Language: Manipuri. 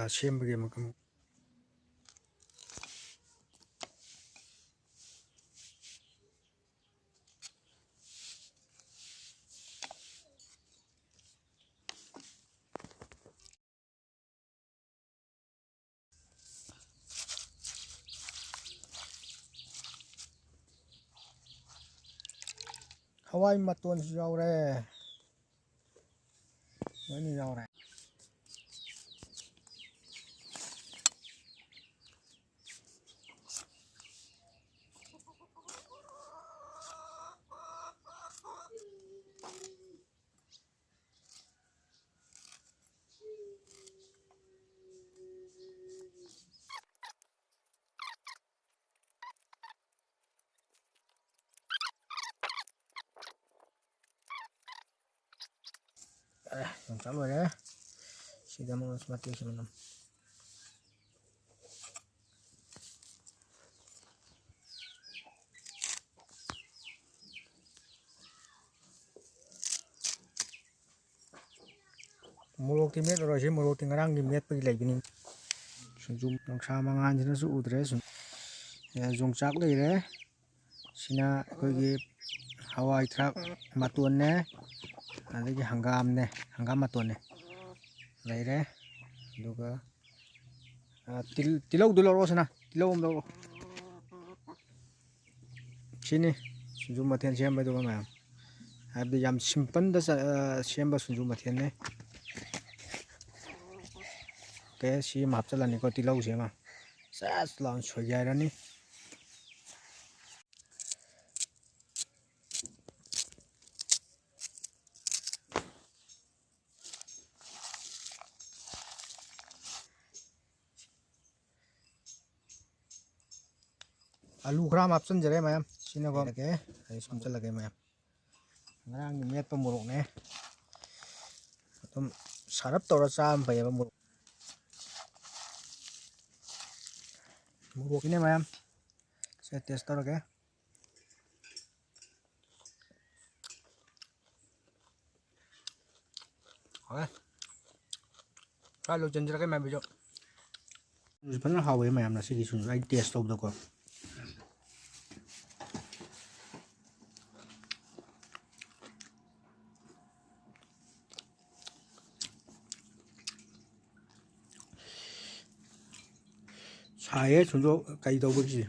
ꯁꯦꯝꯕꯒꯤ ꯃꯈꯜ hawai matonsu yaure loina yaure yongchak loire sida mo mati semanam morok ti met ro se morok ti ngarang ni met pagi leibini sunjum nongsa mangan sina su udre sun yongchak leire sina akoigi hawai thrak maton ne adagi hangam maton ne leire aduga tilau dularo sana tilau om laro sini sunjum mathen semba duga mayam habdi yam simple da semba sunjum mathen ne ke si mapchalani ko tilau sema sas laun soyairani alu gram option jare mayam sina ko ke ai sumcha lage mayam ngarang ni met pa morok ne atum sarap tora cham pai ba morok ini mayam saya test tora ke oke kalau janjir ke mayam bejo sebenarnya hawe mayam nasi di sini ai test of ko 사에 전조 까이도 보지